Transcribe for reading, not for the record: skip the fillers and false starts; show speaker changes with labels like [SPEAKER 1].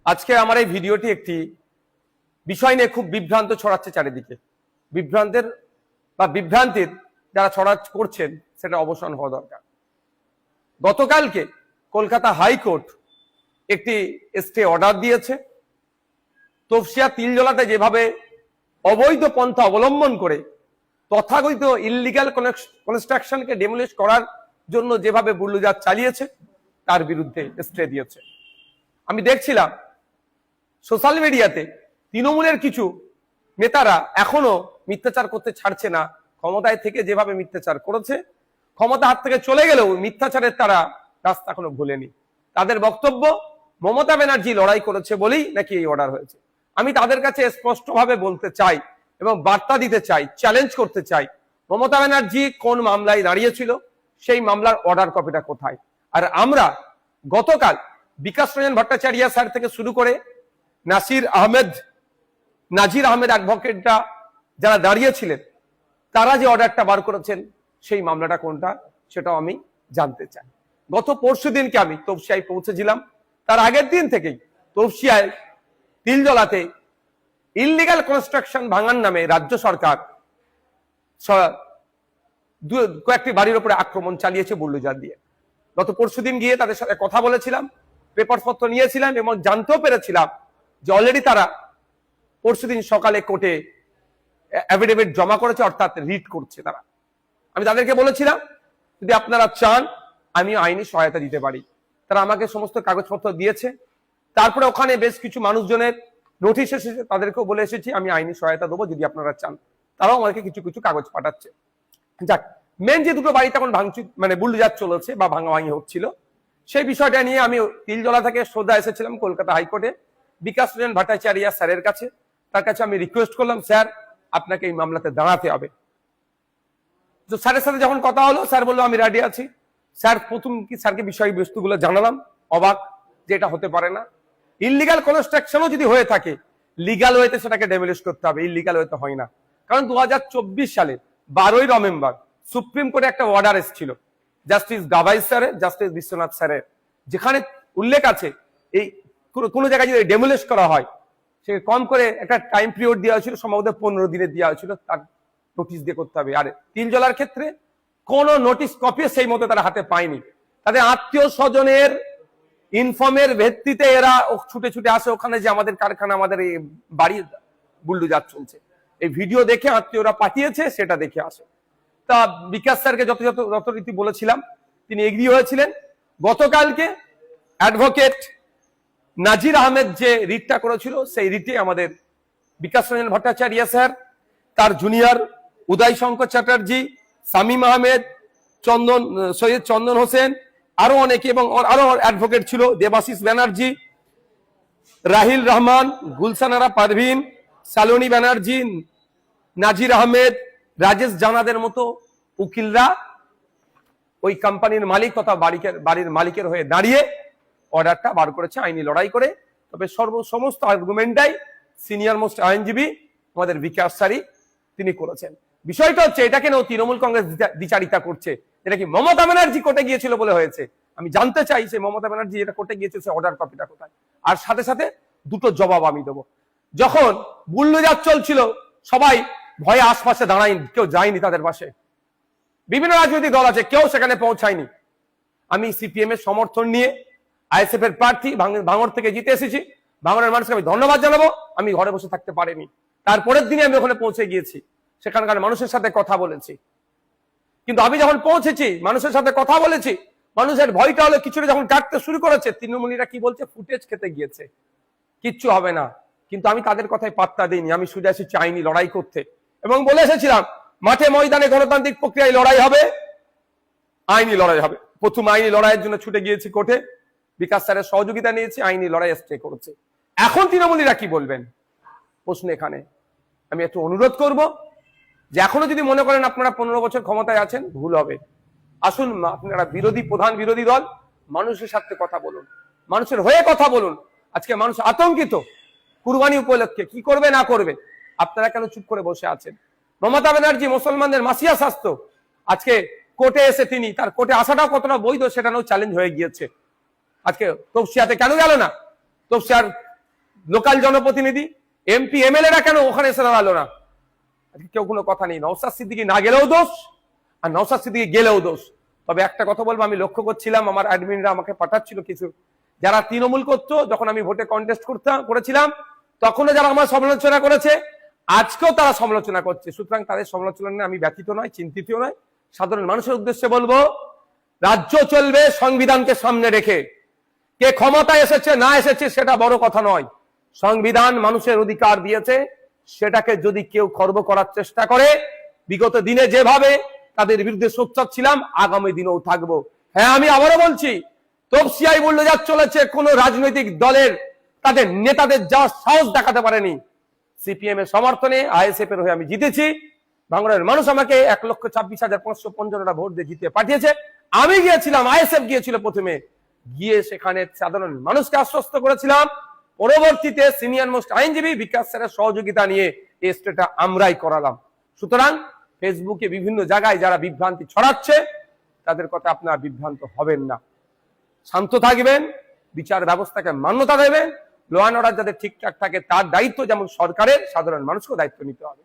[SPEAKER 1] আজকে আমার এই ভিডিওটি একটি বিষয় নিয়ে খুব বিভ্রান্ত ছড়াচ্ছে চারিদিকে। বিভ্রান্তির যারা করছেন সেটা অবসান হওয়া দরকার। গতকালকে কলকাতা হাইকোর্ট একটি স্টে অর্ডার দিয়েছে। তফসিয়া তিলজলাতে যেভাবে অবৈধ পন্থা অবলম্বন করে তথাকথিত ইললিগ্যাল কনস্ট্রাকশনকে ডেমোলিশ করার জন্য যেভাবে বুল্ডোজার চালিয়েছে তার বিরুদ্ধে স্টে দিয়েছে। আমি দেখছিলাম সোশ্যাল মিডিয়াতে তৃণমূলের কিছু নেতারা এখনো মিথ্যাচার করতে ছাড়ছে না। ক্ষমতায় থেকে যেভাবে মিথ্যাচার করেছে, ক্ষমতা হাত থেকে চলে গেলেও মিথ্যাচারের তারা রাস্তা এখনো ভুলেনি। তাদের বক্তব্য মমতা ব্যানার্জি লড়াই করেছে বলেই নাকি এই অর্ডার হয়েছে। আমি তাদের কাছে স্পষ্টভাবে বলতে চাই এবং বার্তা দিতে চাই, চ্যালেঞ্জ করতে চাই, মমতা ব্যানার্জি কোন মামলায় দাঁড়িয়েছিল, সেই মামলার অর্ডার কপিটা কোথায়? আর আমরা গতকাল বিকাশ রঞ্জন ভট্টাচার্য স্যার থেকে শুরু করে নাজির আহমেদ অ্যাডভোকেটরা যারা দাঁড়িয়েছিলেন তারা যে অর্ডারটা বার করেছেন সেই মামলাটা কোনটা সেটাও আমি জানতে চাই। গত পরশুদিনকে আমি তফসিয়ায় পৌঁছেছিলাম। তার আগের দিন থেকেই তফসিয়ায় তিলজলাতে ইললিগ্যাল কনস্ট্রাকশন ভাঙার নামে রাজ্য সরকার কয়েকটি বাড়ির উপরে আক্রমণ চালিয়েছে বুলডোজার দিয়ে। গত পরশুদিন গিয়ে তাদের সাথে কথা বলেছিলাম, পেপারপত্র নিয়েছিলাম এবং জানতেও পেরেছিলাম যে অলরেডি তারা পরশুদিন সকালে কোর্টে অ্যাফিডেভিট জমা করেছে, অর্থাৎ রিট করছে তারা। আমি তাদেরকে বলেছিলাম যদি আপনারা চান আমিও আইনি সহায়তা দিতে পারি। তারা আমাকে সমস্ত কাগজপত্র দিয়েছে। তারপরে ওখানে বেশ কিছু মানুষজনের নোটিশ এসেছে, তাদেরকেও বলে এসেছি আমি আইনি সহায়তা দেবো যদি আপনারা চান। তারাও আমাকে কিছু কিছু কাগজ পাঠাচ্ছে। যাক, মেন যে দুটো বাড়িতে এখন ভাঙচুর বুলডোজার চলেছে বা ভাঙাভাঙি হচ্ছিল সেই বিষয়টা নিয়ে আমি তিলজলা থেকে সোজা এসেছিলাম কলকাতা হাইকোর্টে বিকাশ রঞ্জন ভট্টাচার্য স্যারের কাছে। তার কাছে আমি রিকোয়েস্ট করলাম, স্যার আপনাকে এই মামলাতে দাঁড়াতে হবে। তো স্যারের সাথে যখন কথা হলো, স্যার বললো আমি রেডি আছি। স্যার প্রথম কি স্যারকে বিষয়বস্তুগুলো জানালাম, অবাক যে এটা হতে পারে না। ইললিগাল কনস্ট্রাকশনও যদি হয়ে থাকে লিগাল ওয়েতে সেটাকে ডেমোলিশ করতে হবে, ইললিগাল ওয়েতে হয় না। কারণ 2024 সালে 12ই নভেম্বর সুপ্রিম কোর্টে একটা অর্ডার এসেছিল জাস্টিস গাভাই স্যারের, জাস্টিস বিশ্বনাথ স্যারের, যেখানে উল্লেখ আছে এই কোনো জায়গায় যদি ডেমোলিশ করা হয় সে কম করে একটা টাইম পিরিয়ড দেওয়া হয়েছিল, সম্ভবত 15 দিনের দেওয়া হয়েছিল, তার নোটিশ দিয়ে করতে হবে। আর তিলজলার ক্ষেত্রে কোন নোটিশ কপি সেই মতো তারা হাতে পায়নি। তাদের আত্মীয় স্বজনের ইনফর্মের ভিত্তিতে এরা ছুটে ছুটে আসে ওখানে যে আমাদের কারখানা, আমাদের এই বাড়ির বুলডোজার চলছে। এই ভিডিও দেখে আত্মীয়রা পাঠিয়েছে, সেটা দেখে আসে। তা বিকাশ স্যারকে যথারীতি বলেছিলাম, তিনি এগ্রি হয়েছিলেন। গতকালকে অ্যাডভোকেট নাজির আহমেদ যে রিটটা করেছিল সেই রিটে আমাদের বিকাশ রঞ্জন ভট্টাচার্য স্যার, তার জুনিয়র উদয় শঙ্কর চ্যাটার্জি, শামীম আহমেদ, সৈয়দ চন্দন হোসেন, আরো অনেকে এবং আরো অ্যাডভোকেট ছিল, দেবাশিস ব্যানার্জি, রাহিল রহমান, গুলশানারা পারভিন, সালোনী ব্যানার্জি, নাজির আহমেদ, রাজেশ জানাদের মতো উকিলরা ওই কোম্পানির মালিক তথা বাড়ির মালিকের হয়ে দাঁড়িয়ে অর্ডারটা বার করেছে আইনি লড়াই করে। তবে সমস্ত আর্গুমেন্টটাই সিনিয়র মোস্ট আইনজীবী আমাদের বিকাশ স্যারই তিনি করেছেন। বিষয়টা হচ্ছে এটা কেন তৃণমূল কংগ্রেস দ্বিচারিতা করছে, এটা কি মমতা ব্যানার্জি কোর্টে গিয়েছিল বলে হয়েছে? আমি জানতে চাই সে মমতা ব্যানার্জি যেটা কোর্টে গিয়েছে সে অর্ডার কপিটা কোথায়। আর সাথে সাথে দুটো জবাব আমি দেবো। যখন বুলডোজার চলছিল সবাই ভয়ে আশপাশে দাঁড়ায়নি, কেউ যায়নি তাদের পাশে। বিভিন্ন রাজনৈতিক দল আছে, কেউ সেখানে পৌঁছায়নি। আমি সিপিএম এর সমর্থন নিয়ে আইএসএফ এর প্রার্থী ভাঙড় থেকে জিতে এসেছি। ভাঙড়ের মানুষকে আমি ধন্যবাদ জানাবো, আমি ঘরে বসে থাকতে পারিনি। তারপরের দিনে আমি ওখানে পৌঁছে গিয়েছি, সেখানকার মানুষের সাথে কথা বলেছি। কিন্তু আমি যখন পৌঁছেছি, মানুষের সাথে কথা বলেছি, মানুষের ভয়টা হলো কিছুটা যখন কাটতে শুরু করেছে, তৃণমূলীরা কি বলছে, ফুটেজ খেতে গিয়েছে, কিচ্ছু হবে না। কিন্তু আমি তাদের কথায় পাত্তা দিইনি। আমি শুধু এসেছি আইনি লড়াই করতে এবং বলে এসেছিলাম মাঠে ময়দানে গণতান্ত্রিক প্রক্রিয়ায় লড়াই হবে, আইনি লড়াই হবে। প্রথম আইনি লড়াইয়ের জন্য ছুটে গিয়েছি কোর্টে, বিকাশ স্যারের সহযোগিতা নিয়েছি, আইনি লড়াই স্টে করেছে। এখন তৃণমূলীরা কি বলবেন প্রশ্ন এখানে। আমি একটু অনুরোধ করব যে এখনো যদি মনে করেন আপনারা 15 বছর ক্ষমতায় আছেন, ভুল হবে। আসুন আপনারা প্রধান বিরোধী দল, মানুষের সাথে কথা বলুন, মানুষের হয়ে কথা বলুন। আজকে মানুষ আতঙ্কিত কুরবানি উপলক্ষে, কি করবে না করবে। আপনারা কেন চুপ করে বসে আছেন? মমতা ব্যানার্জি মুসলমানদের মাসিয়া স্বাস্থ্য আজকে কোর্টে এসে তিনি তার কোর্টে আসাটাও কতটা বৈধ সেটাও চ্যালেঞ্জ হয়ে গিয়েছে। আজকে তফসিয়াতে কেন গেল না? তফসিয়ার লোকাল জনপ্রতিনিধি, এমপি এমএলএরা কেন ওখানে এসে দাঁড়ালো না? আজকে কেউ কোনো কথা নেই। নওশাদ সিদ্দিকী না গেলেও দোষ, আর নওশাদ সিদ্দিকী গেলেও দোষ। তবে একটা কথা বলবো, আমি লক্ষ্য করছিলাম আমার অ্যাডমিনরা আমাকে পাঠাচ্ছিল কিছু, যারা তৃণমূল করতো যখন আমি ভোটে কন্টেস্ট করেছিলাম তখনও যারা আমার সমালোচনা করেছে, আজকেও তারা সমালোচনা করছে। সুতরাং তাদের সমালোচনা নিয়ে আমি ব্যথিত নয়, চিন্তিত নয়। সাধারণ মানুষের উদ্দেশ্যে বলবো, রাজ্য চলবে সংবিধানকে সামনে রেখে। কে ক্ষমতায় এসেছে না এসেছে সেটা বড় কথা নয়। সংবিধান মানুষের অধিকার দিয়েছে, সেটাকে যদি কেউ খর্ব করার চেষ্টা করে, বিগত দিনে যেভাবে তাদের বিরুদ্ধে সোচ্চার ছিলাম, আগামী দিনেও থাকবো। হ্যাঁ, আমি আবারও বলছি, তফসিয়ায় বুল্ডোজার চলেছে, কোন রাজনৈতিক দলের তাদের নেতাদের যা সাহস দেখাতে পারেনি। সিপিএম এর সমর্থনে আইএসএফ এর হয়ে আমি জিতেছি। বাংলার মানুষ আমাকে 1,26,555টা ভোট দিয়ে জিতে পাঠিয়েছে। আমি গিয়েছিলাম, আইএসএফ গিয়েছিল প্রথমে, গিয়ে সেখানে সাধারণ মানুষকে আশ্বস্ত করেছিলাম। পরবর্তীতে সিনিয়র মোস্ট আইনজীবী বিকাশ স্যারের সহযোগিতা নিয়ে এই স্টেটা আমরাই করালাম। সুতরাং ফেসবুকে বিভিন্ন জায়গায় যারা বিভ্রান্তি ছড়াচ্ছে, তাদের কথা আপনারা বিভ্রান্ত হবেন না, শান্ত থাকবেন, বিচার ব্যবস্থাকে মান্যতা দেবেন। ল অ্যান্ড অর্ডার যাতে ঠিকঠাক থাকে তার দায়িত্ব যেমন সরকারের, সাধারণ মানুষকেও দায়িত্ব নিতে হবে।